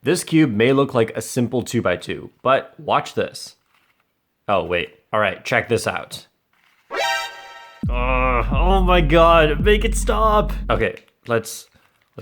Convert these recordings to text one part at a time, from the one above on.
This cube may look like a simple 2x2, but watch this. Oh, wait. All right, check this out. Oh my god, make it stop! Okay, let's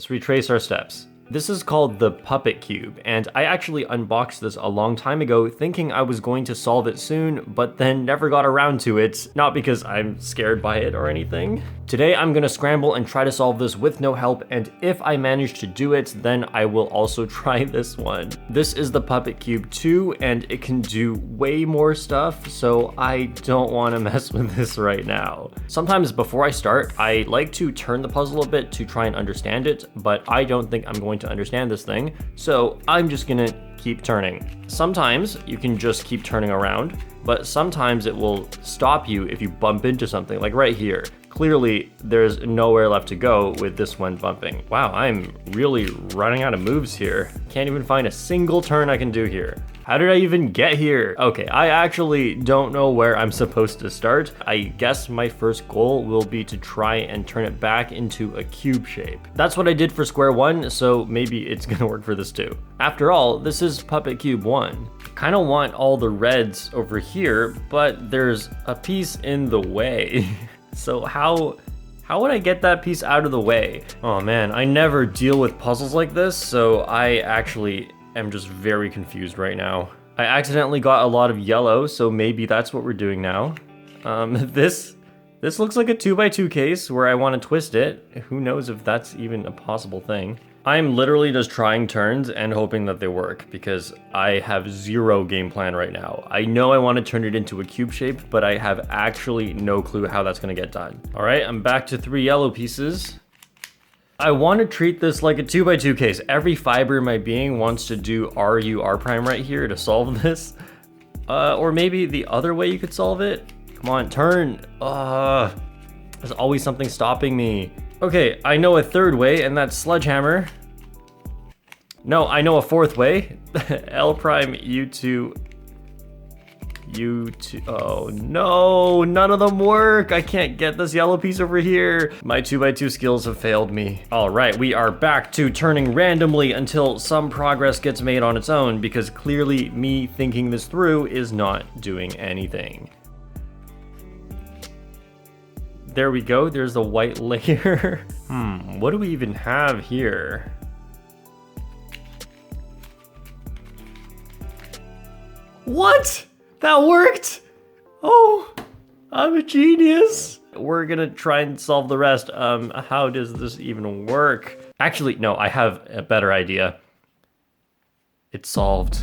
retrace our steps. This is called the Puppet Cube, and I actually unboxed this a long time ago thinking I was going to solve it soon, but then never got around to it, not because I'm scared by it or anything. Today I'm gonna scramble and try to solve this with no help, and if I manage to do it, then I will also try this one. This is the Puppet Cube 2, and it can do way more stuff, so I don't want to mess with this right now. Sometimes before I start, I like to turn the puzzle a bit to try and understand it, but I don't think I'm going to understand this thing, so I'm just gonna keep turning. Sometimes you can just keep turning around, but sometimes it will stop you if you bump into something, like right here. Clearly, there's nowhere left to go with this one bumping. Wow, I'm really running out of moves here. Can't even find a single turn I can do here. How did I even get here? Okay, I actually don't know where I'm supposed to start. I guess my first goal will be to try and turn it back into a cube shape. That's what I did for square one, so maybe it's gonna work for this too. After all, this is Puppet Cube 1. Kinda want all the reds over here, but there's a piece in the way. So how would I get that piece out of the way? Oh man, I never deal with puzzles like this, so I actually am just very confused right now. I accidentally got a lot of yellow, so maybe that's what we're doing now. This looks like a 2x2 case where I want to twist it. Who knows if that's even a possible thing. I'm literally just trying turns and hoping that they work because I have zero game plan right now. I know I want to turn it into a cube shape, but I have actually no clue how that's going to get done. All right, I'm back to 3 yellow pieces. I want to treat this like a 2x2 case. Every fiber in my being wants to do RU R prime right here to solve this. Or maybe the other way you could solve it. Come on, turn. There's always something stopping me. Okay, I know a third way, and that's sledgehammer. No, I know a fourth way. L prime U2. U2. Oh no, none of them work. I can't get this yellow piece over here. My 2x2 skills have failed me. All right, we are back to turning randomly until some progress gets made on its own, because clearly me thinking this through is not doing anything. There we go, there's the white layer. What do we even have here? What? That worked? Oh, I'm a genius. We're gonna try and solve the rest. How does this even work? Actually, no, I have a better idea. It's solved.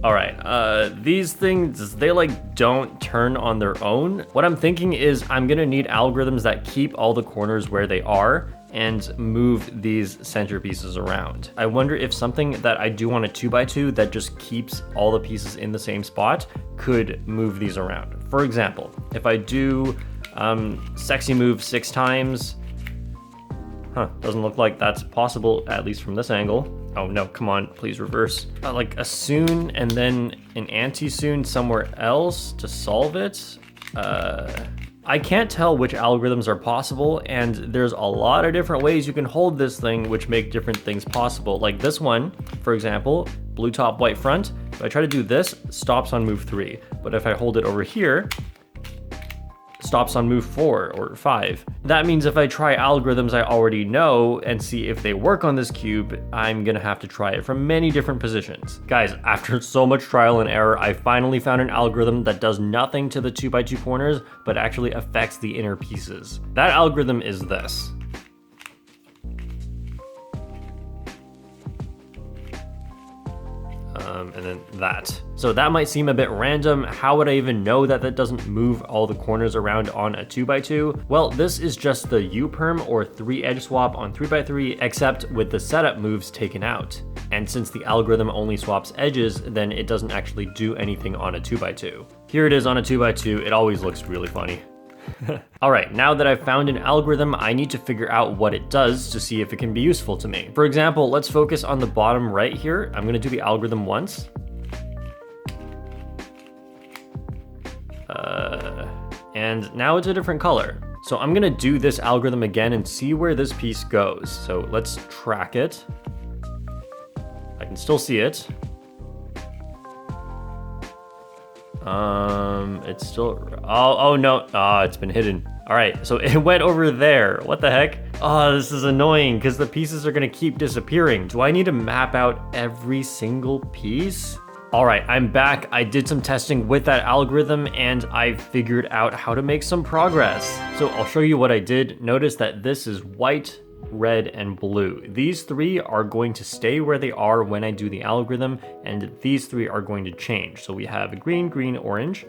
All right, these things, they like don't turn on their own. What I'm thinking is I'm gonna need algorithms that keep all the corners where they are and move these centerpieces around. I wonder if something that I do on a 2x2 that just keeps all the pieces in the same spot could move these around. For example, if I do sexy move 6 times, doesn't look like that's possible, at least from this angle. Oh no, come on, please reverse. Like a soon and then an anti-soon somewhere else to solve it. I can't tell which algorithms are possible, and there's a lot of different ways you can hold this thing which make different things possible. Like this one, for example, blue top, white front. If I try to do this, stops on move 3. But if I hold it over here, stops on move 4 or 5. That means if I try algorithms I already know and see if they work on this cube, I'm gonna have to try it from many different positions. Guys, after so much trial and error, I finally found an algorithm that does nothing to the 2x2 corners, but actually affects the inner pieces. That algorithm is this. And then that. So that might seem a bit random. How would I even know that that doesn't move all the corners around on a 2x2? Well, this is just the U-perm or 3 edge swap on 3x3, except with the setup moves taken out. And since the algorithm only swaps edges, then it doesn't actually do anything on a 2x2. Here it is on a 2x2. It always looks really funny. All right, now that I've found an algorithm, I need to figure out what it does to see if it can be useful to me. For example, let's focus on the bottom right here. I'm gonna do the algorithm once. And now it's a different color. So I'm gonna do this algorithm again and see where this piece goes. So let's track it. I can still see it. It's still, oh no, it's been hidden. All right, so it went over there. What the heck? Oh, this is annoying because the pieces are gonna keep disappearing. Do I need to map out every single piece? All right, I'm back. I did some testing with that algorithm and I figured out how to make some progress. So I'll show you what I did. Notice that this is white, red, and blue. These three are going to stay where they are when I do the algorithm, and these three are going to change. So we have green, green, orange.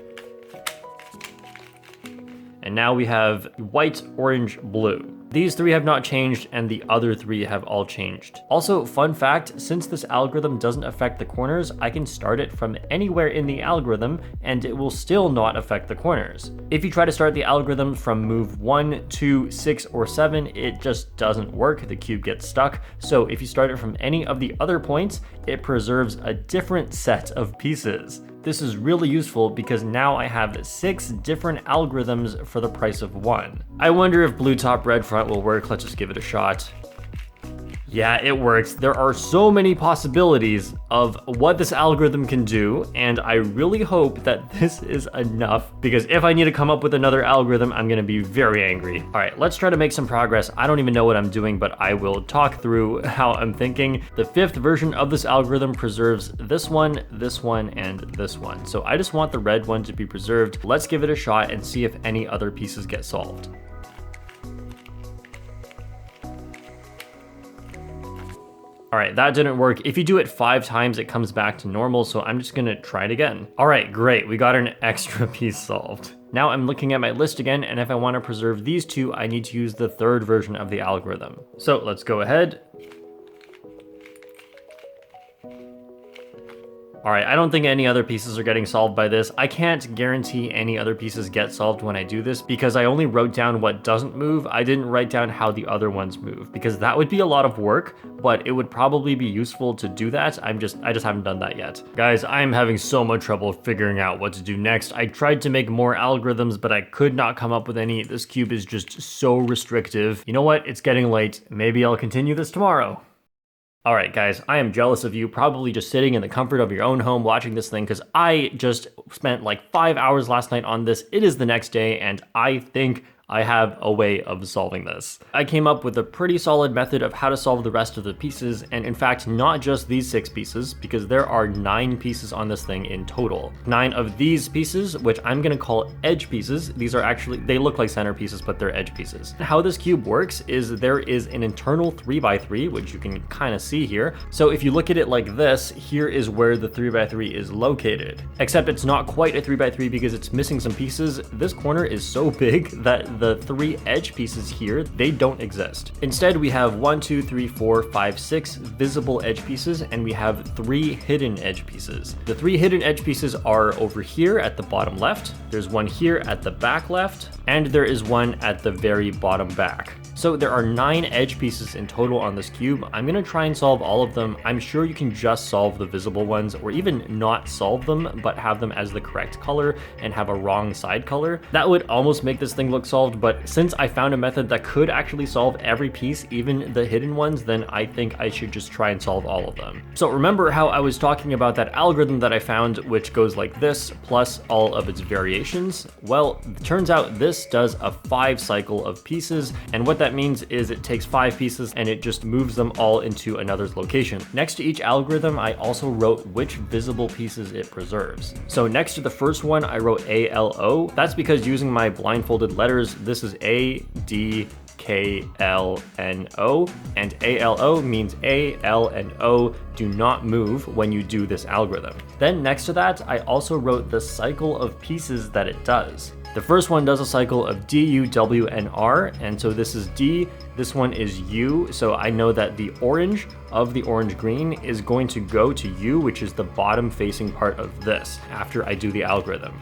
And now we have white, orange, blue. These three have not changed, and the other three have all changed. Also, fun fact, since this algorithm doesn't affect the corners, I can start it from anywhere in the algorithm, and it will still not affect the corners. If you try to start the algorithm from move 1, 2, 6, or 7, it just doesn't work, the cube gets stuck. So if you start it from any of the other points, it preserves a different set of pieces. This is really useful because now I have 6 different algorithms for the price of 1. I wonder if blue top, red front will work. Let's just give it a shot. Yeah, it works. There are so many possibilities of what this algorithm can do, and I really hope that this is enough, because if I need to come up with another algorithm, I'm gonna be very angry. All right, let's try to make some progress. I don't even know what I'm doing, but I will talk through how I'm thinking. The 5th version of this algorithm preserves this one, and this one. So I just want the red one to be preserved. Let's give it a shot and see if any other pieces get solved. All right, that didn't work. If you do it 5 times, it comes back to normal, so I'm just gonna try it again. All right, great, we got an extra piece solved. Now I'm looking at my list again, and if I wanna preserve these 2, I need to use the 3rd version of the algorithm. So let's go ahead. All right, I don't think any other pieces are getting solved by this. I can't guarantee any other pieces get solved when I do this because I only wrote down what doesn't move. I didn't write down how the other ones move because that would be a lot of work, but it would probably be useful to do that. I just haven't done that yet. Guys, I'm having so much trouble figuring out what to do next. I tried to make more algorithms, but I could not come up with any. This cube is just so restrictive. You know what? It's getting late. Maybe I'll continue this tomorrow. All right, guys, I am jealous of you probably just sitting in the comfort of your own home watching this thing because I just spent like 5 hours last night on this. It is the next day, and I think I have a way of solving this. I came up with a pretty solid method of how to solve the rest of the pieces, and in fact, not just these 6 pieces, because there are 9 pieces on this thing in total. 9 of these pieces, which I'm gonna call edge pieces, these are actually, they look like center pieces, but they're edge pieces. How this cube works is there is an internal 3x3, which you can kind of see here. So if you look at it like this, here is where the 3x3 is located. Except it's not quite a 3x3 because it's missing some pieces. This corner is so big that the 3 edge pieces here, they don't exist. Instead, we have 1, 2, 3, 4, 5, 6 visible edge pieces, and we have 3 hidden edge pieces. The 3 hidden edge pieces are over here at the bottom left, there's one here at the back left, and there is one at the very bottom back. So there are 9 edge pieces in total on this cube. I'm gonna try and solve all of them. I'm sure you can just solve the visible ones, or even not solve them, but have them as the correct color and have a wrong side color. That would almost make this thing look solved, but since I found a method that could actually solve every piece, even the hidden ones, then I think I should just try and solve all of them. So remember how I was talking about that algorithm that I found, which goes like this, plus all of its variations? Well, it turns out this does a 5 cycle of pieces, and what that means is it takes 5 pieces and it just moves them all into another's location. Next to each algorithm, I also wrote which visible pieces it preserves. So next to the first one, I wrote ALO. That's because using my blindfolded letters, this is A, D, K, L, N, O, and ALO means A, L, and O do not move when you do this algorithm. Then next to that, I also wrote the cycle of pieces that it does. The first one does a cycle of D, U, W, and R, and so this is D, this one is U, so I know that the orange of the orange green is going to go to U, which is the bottom facing part of this, after I do the algorithm.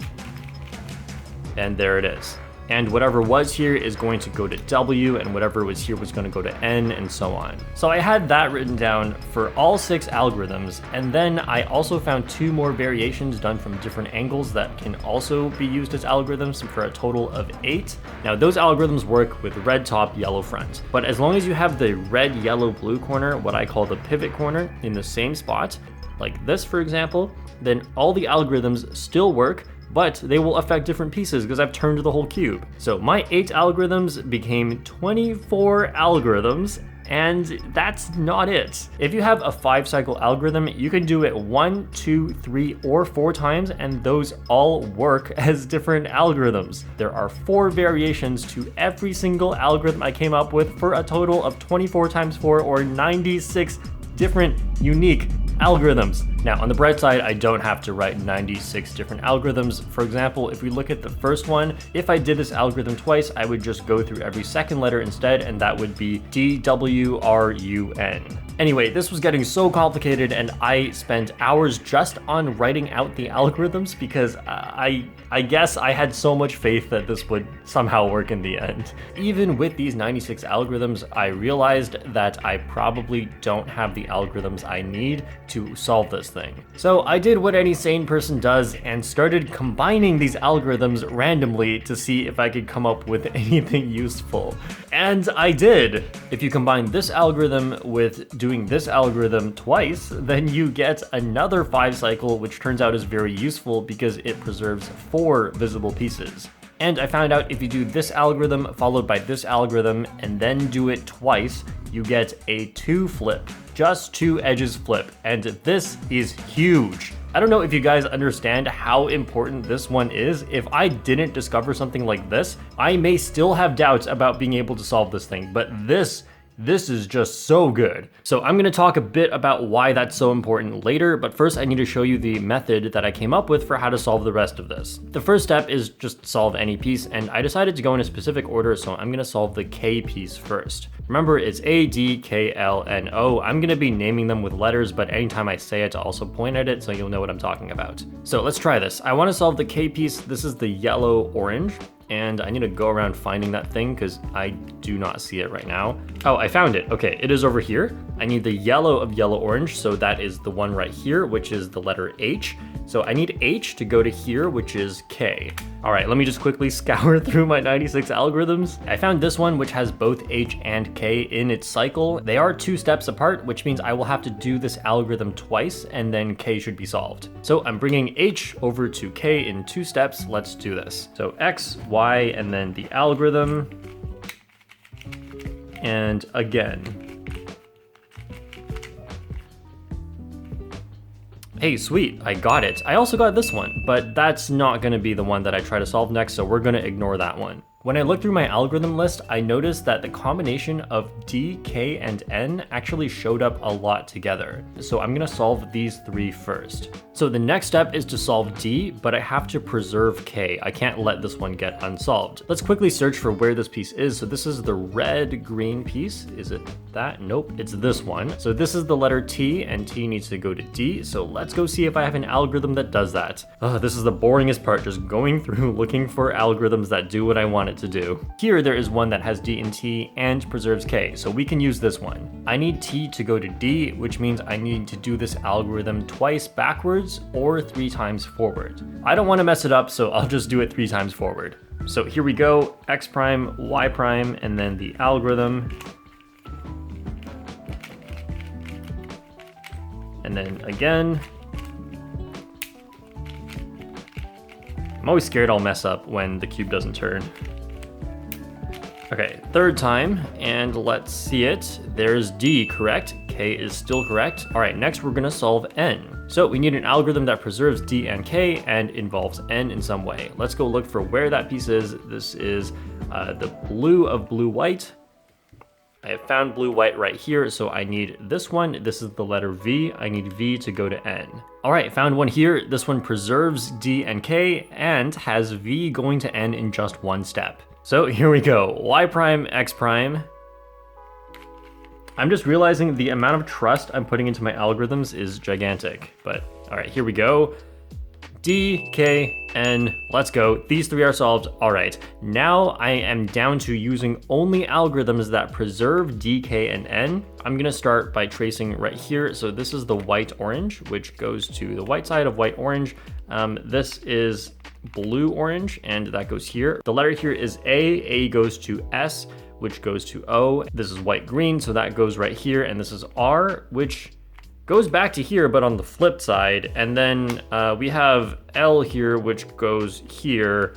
And there it is. and whatever was here is going to go to W, and whatever was here was going to go to N, and so on. So I had that written down for all 6 algorithms, and then I also found 2 more variations done from different angles that can also be used as algorithms for a total of 8. Now those algorithms work with red top, yellow front, but as long as you have the red, yellow, blue corner, what I call the pivot corner, in the same spot, like this for example, then all the algorithms still work, but they will affect different pieces because I've turned the whole cube. So my 8 algorithms became 24 algorithms, and that's not it. If you have a 5-cycle algorithm, you can do it 1, 2, 3, or 4 times, and those all work as different algorithms. There are 4 variations to every single algorithm I came up with for a total of 24 times 4, or 96 different unique algorithms. Now on the bright side, I don't have to write 96 different algorithms. For example, if we look at the first one, if I did this algorithm twice, I would just go through every second letter instead, and that would be DWRUN. Anyway, this was getting so complicated, and I spent hours just on writing out the algorithms because I guess I had so much faith that this would somehow work in the end. Even with these 96 algorithms, I realized that I probably don't have the algorithms I need to solve this thing. So I did what any sane person does and started combining these algorithms randomly to see if I could come up with anything useful. And I did. If you combine this algorithm with doing this algorithm twice, then you get another 5-cycle, which turns out is very useful because it preserves 4 visible pieces. And I found out if you do this algorithm followed by this algorithm and then do it twice, you get a 2 flip. Just 2 edges flip, and this is huge. I don't know if you guys understand how important this one is. If I didn't discover something like this, I may still have doubts about being able to solve this thing, but this is just so good. So I'm gonna talk a bit about why that's so important later, but first I need to show you the method that I came up with for how to solve the rest of this. The first step is just solve any piece, and I decided to go in a specific order, so I'm gonna solve the K piece first. Remember, it's A, D, K, L, N, O. I'm gonna be naming them with letters, but anytime I say it, to also point at it so you'll know what I'm talking about. So let's try this. I wanna solve the K piece. This is the yellow orange, and I need to go around finding that thing because I do not see it right now. Oh, I found it. Okay, it is over here. I need the yellow of yellow orange, so that is the one right here, which is the letter H. So I need H to go to here, which is K. All right, let me just quickly scour through my 96 algorithms. I found this one, which has both H and K in its cycle. They are 2 steps apart, which means I will have to do this algorithm twice, and then K should be solved. So I'm bringing H over to K in 2 steps. Let's do this. So X, Y, and then the algorithm. And again. Hey, sweet, I got it. I also got this one, but that's not gonna be the one that I try to solve next, so we're gonna ignore that one. When I looked through my algorithm list, I noticed that the combination of D, K, and N actually showed up a lot together. So I'm gonna solve these 3 first. So the next step is to solve D, but I have to preserve K. I can't let this one get unsolved. Let's quickly search for where this piece is. So this is the red-green piece. Is it that? Nope, it's this one. So this is the letter T, and T needs to go to D. So let's go see if I have an algorithm that does that. This is the boringest part, just going through looking for algorithms that do what I want it to do. Here there is one that has D and T and preserves K, so we can use this one. I need T to go to D, which means I need to do this algorithm twice backwards or 3 times forward. I don't want to mess it up, so I'll just do it 3 times forward. So here we go, X prime, Y prime, and then the algorithm. And then again. I'm always scared I'll mess up when the cube doesn't turn. Okay, 3rd time, and let's see it. There's D, correct? K is still correct. All right, next we're gonna solve N. So we need an algorithm that preserves D and K and involves N in some way. Let's go look for where that piece is. This is the blue of blue-white. I have found blue-white right here, so I need this one. This is the letter V. I need V to go to N. All right, found one here. This one preserves D and K and has V going to N in just 1 step. So here we go, Y prime, X prime. I'm just realizing the amount of trust I'm putting into my algorithms is gigantic, but all right, here we go. D, K, N, let's go. These three are solved. All right, now I am down to using only algorithms that preserve D, K, and N. I'm gonna start by tracing right here. So this is the white-orange, which goes to the white side of white-orange. This is blue-orange, and that goes here. The letter here is A goes to S, which goes to O. This is white-green, so that goes right here, and this is R, which goes back to here, but on the flip side. And then we have L here, which goes here,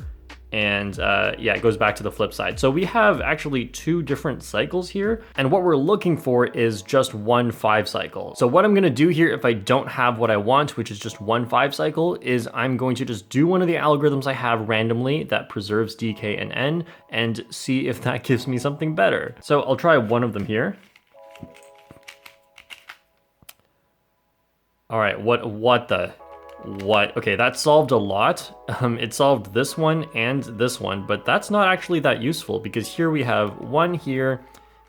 and yeah, it goes back to the flip side. So we have actually two different cycles here, and what we're looking for is just one 5 cycle. So what I'm gonna do here, if I don't have what I want, which is just one 5 cycle, is I'm going to just do one of the algorithms I have randomly that preserves D, K, and N, and see if that gives me something better. So I'll try one of them here. All right, what? Okay, that solved a lot. It solved this one and this one, but that's not actually that useful because here we have one here,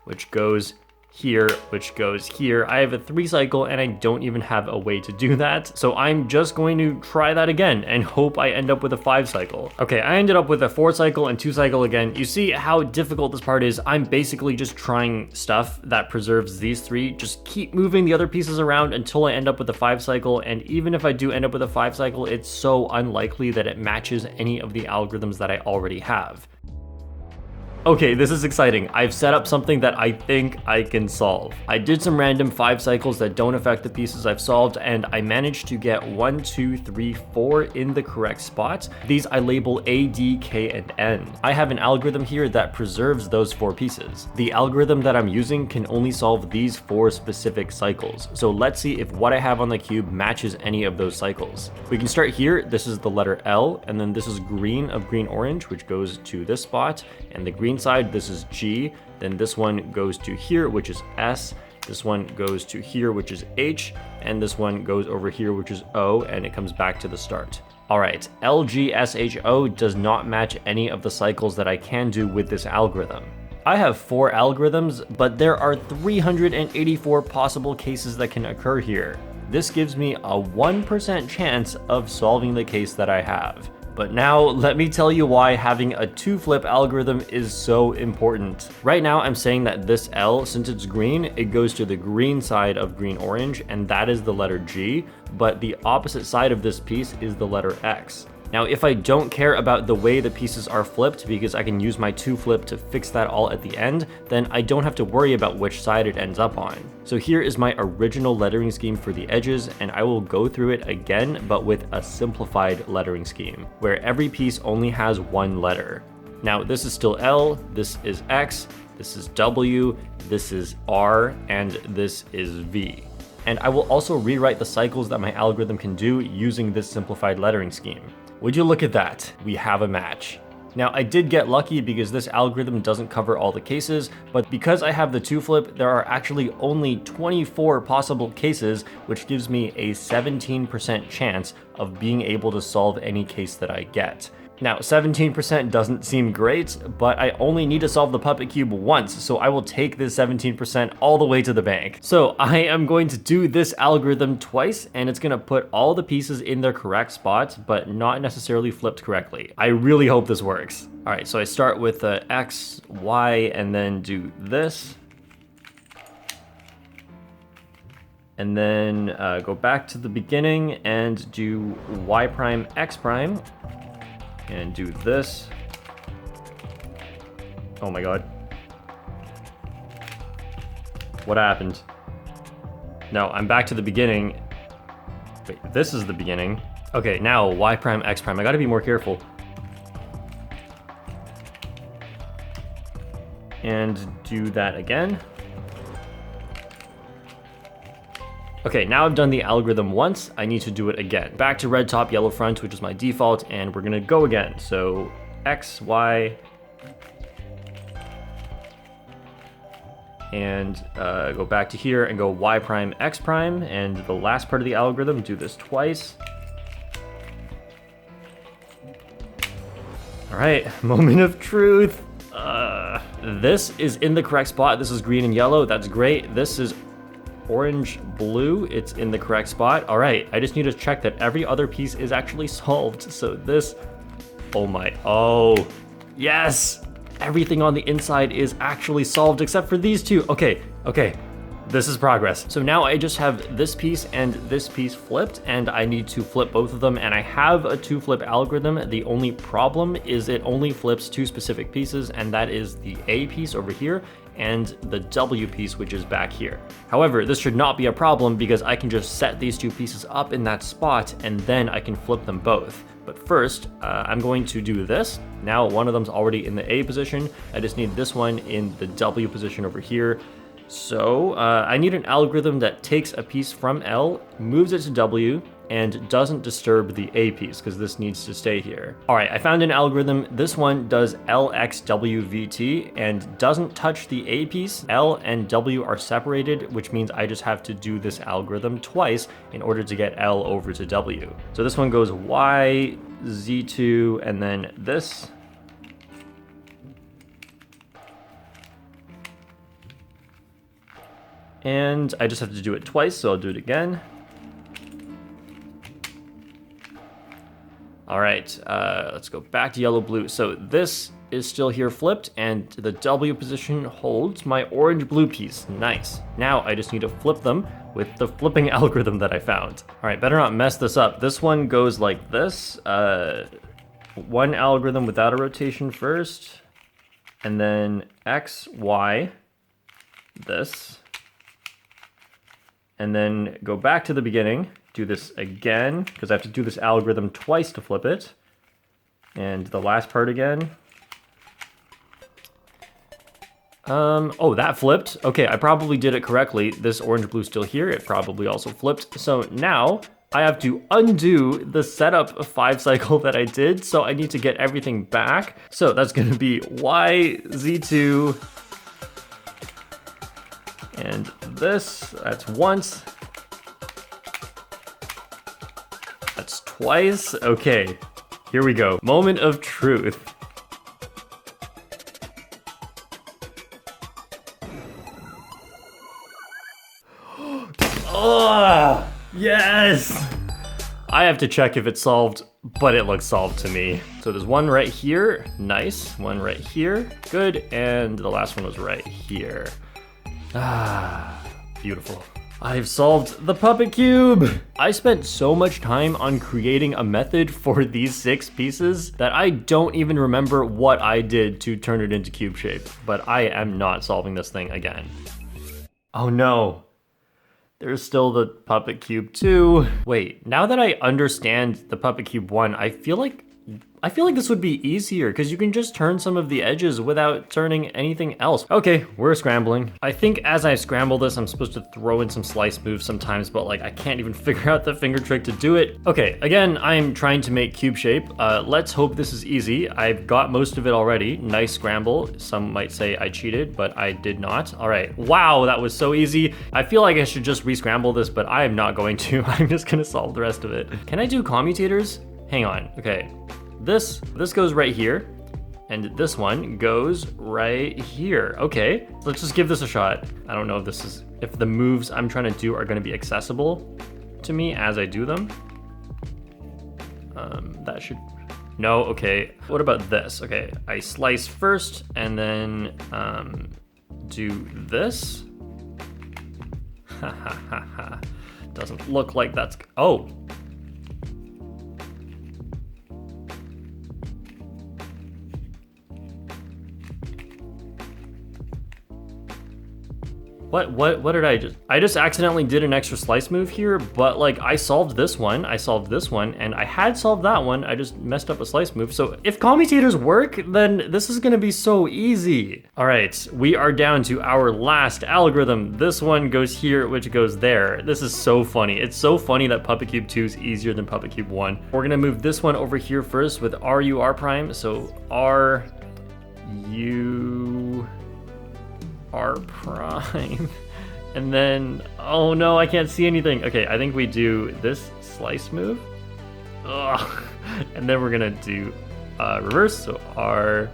which goes here, which goes here. I have a 3 cycle and I don't even have a way to do that. So I'm just going to try that again and hope I end up with a 5 cycle. Okay, I ended up with a 4 cycle and 2 cycle again. You see how difficult this part is. I'm basically just trying stuff that preserves these 3. Just keep moving the other pieces around until I end up with a 5 cycle. And even if I do end up with a 5 cycle, it's so unlikely that it matches any of the algorithms that I already have. Okay, this is exciting. I've set up something that I think I can solve. I did some random 5 cycles that don't affect the pieces I've solved, and I managed to get 1, 2, 3, 4 in the correct spot. These I label A, D, K, and N. I have an algorithm here that preserves those 4 pieces. The algorithm that I'm using can only solve these 4 specific cycles. So let's see if what I have on the cube matches any of those cycles. We can start here. This is the letter L, and then this is green of green-orange, which goes to this spot, and the green side, this is G, then this one goes to here, which is S, this one goes to here, which is H, and this one goes over here, which is O, and it comes back to the start. All right, LGSHO does not match any of the cycles that I can do with this algorithm. I have 4 algorithms, but there are 384 possible cases that can occur here. This gives me a 1% chance of solving the case that I have. But now, let me tell you why having a 2-flip algorithm is so important. Right now, I'm saying that this L, since it's green, it goes to the green side of green-orange, and that is the letter G, but the opposite side of this piece is the letter X. Now, if I don't care about the way the pieces are flipped, because I can use my 2-flip to fix that all at the end, then I don't have to worry about which side it ends up on. So here is my original lettering scheme for the edges, and I will go through it again, but with a simplified lettering scheme, where every piece only has 1 letter. Now, this is still L, this is X, this is W, this is R, and this is V. And I will also rewrite the cycles that my algorithm can do using this simplified lettering scheme. Would you look at that? We have a match. Now, I did get lucky because this algorithm doesn't cover all the cases, but because I have the 2-flip, there are actually only 24 possible cases, which gives me a 17% chance of being able to solve any case that I get. Now, 17% doesn't seem great, but I only need to solve the puppet cube once, so I will take this 17% all the way to the bank. So I am going to do this algorithm twice, and it's gonna put all the pieces in their correct spot, but not necessarily flipped correctly. I really hope this works. All right, so I start with X, Y, and then do this. And then go back to the beginning and do Y prime, X prime. And do this. Oh my god. What happened? No, I'm back to the beginning. Wait, this is the beginning. Okay, now Y prime, X prime. I gotta be more careful. And do that again. Okay, now I've done the algorithm once, I need to do it again. Back to red top, yellow front, which is my default, and we're gonna go again. So X, Y, and go back to here and go Y prime, X prime, and the last part of the algorithm, do this twice. All right, moment of truth. This is in the correct spot. This is green and yellow, that's great. This is orange, blue, it's in the correct spot. All right, I just need to check that every other piece is actually solved. So this, oh, yes. Everything on the inside is actually solved except for these two. Okay. This is progress. So now I just have this piece and this piece flipped, and I need to flip both of them, and I have a 2-flip algorithm. The only problem is it only flips 2 specific pieces, and that is the A piece over here and the W piece, which is back here. However, this should not be a problem because I can just set these 2 pieces up in that spot, and then I can flip them both. But first, I'm going to do this. Now one of them's already in the A position. I just need this one in the W position over here. So I need an algorithm that takes a piece from L, moves it to W, and doesn't disturb the A piece, because this needs to stay here. All right, I found an algorithm. This one does LXWVT and doesn't touch the A piece. L and W are separated, which means I just have to do this algorithm twice in order to get L over to W. So this one goes Y, Z2, and then this. And I just have to do it twice, so I'll do it again. All right, let's go back to yellow, blue. So this is still here flipped, and the W position holds my orange, blue piece. Nice. Now I just need to flip them with the flipping algorithm that I found. All right, better not mess this up. This one goes like this. One algorithm without a rotation first, and then X, Y, this. And then go back to the beginning, do this again, because I have to do this algorithm twice to flip it. And the last part again. Oh, that flipped. Okay, I probably did it correctly. This orange blue still here, it probably also flipped. So now I have to undo the setup 5 cycle that I did, so I need to get everything back. So that's gonna be Y, Z2, and this, that's once. That's twice. Okay, here we go. Moment of truth. Oh, yes! I have to check if it's solved, but it looks solved to me. So there's one right here, nice. One right here, good. And the last one was right here. Ah, beautiful. I've solved the puppet cube. I spent so much time on creating a method for these 6 pieces that I don't even remember what I did to turn it into cube shape, but I am not solving this thing again. Oh no. There's still the puppet cube 2. Wait, now that I understand the puppet cube 1, I feel like this would be easier because you can just turn some of the edges without turning anything else. Okay, we're scrambling. I think as I scramble this, I'm supposed to throw in some slice moves sometimes, but like I can't even figure out the finger trick to do it. Okay, again, I'm trying to make cube shape. Let's hope this is easy. I've got most of it already. Nice scramble. Some might say I cheated, but I did not. All right, wow, that was so easy. I feel like I should just re-scramble this, but I am not going to. I'm just gonna solve the rest of it. Can I do commutators? Hang on, okay. This goes right here, and this one goes right here. Okay, let's just give this a shot. I don't know if the moves I'm trying to do are gonna be accessible to me as I do them. That should, no, okay. What about this? Okay, I slice first and then do this. Ha ha ha ha. Doesn't look like that's, oh. What did I just accidentally did an extra slice move here, but like I solved this one, and I had solved that one, I just messed up a slice move. So if commutators work, then this is gonna be so easy. All right, we are down to our last algorithm. This one goes here, which goes there. This is so funny. It's so funny that Puppet Cube 2 is easier than Puppet Cube 1. We're gonna move this one over here first with RU prime. So RU R prime. And then, oh no, I can't see anything. Okay, I think we do this slice move. Ugh. And then we're gonna do reverse, so R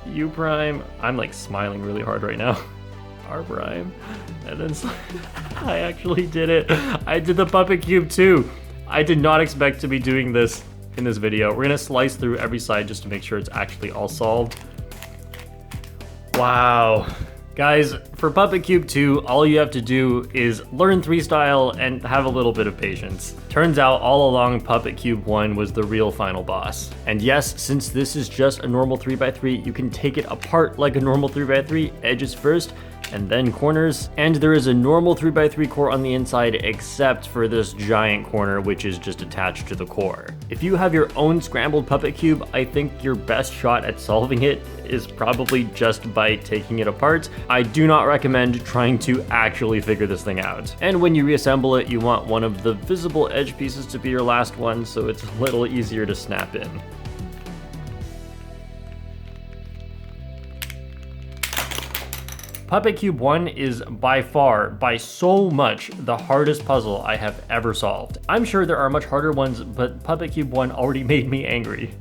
U prime. I'm like smiling really hard right now. R prime, and then I actually did it. I did the puppet cube too. I did not expect to be doing this in this video. We're gonna slice through every side just to make sure it's actually all solved. Wow. Guys, for Puppet Cube 2, all you have to do is learn 3-style and have a little bit of patience. Turns out all along Puppet Cube 1 was the real final boss. And yes, since this is just a normal 3x3, you can take it apart like a normal 3x3, edges first, and then corners. And there is a normal 3x3 core on the inside except for this giant corner which is just attached to the core. If you have your own scrambled Puppet Cube, I think your best shot at solving it is probably just by taking it apart. I do not recommend trying to actually figure this thing out. And when you reassemble it, you want one of the visible edge pieces to be your last one so it's a little easier to snap in. Puppet Cube 1 is by far, by so much, the hardest puzzle I have ever solved. I'm sure there are much harder ones, but Puppet Cube 1 already made me angry.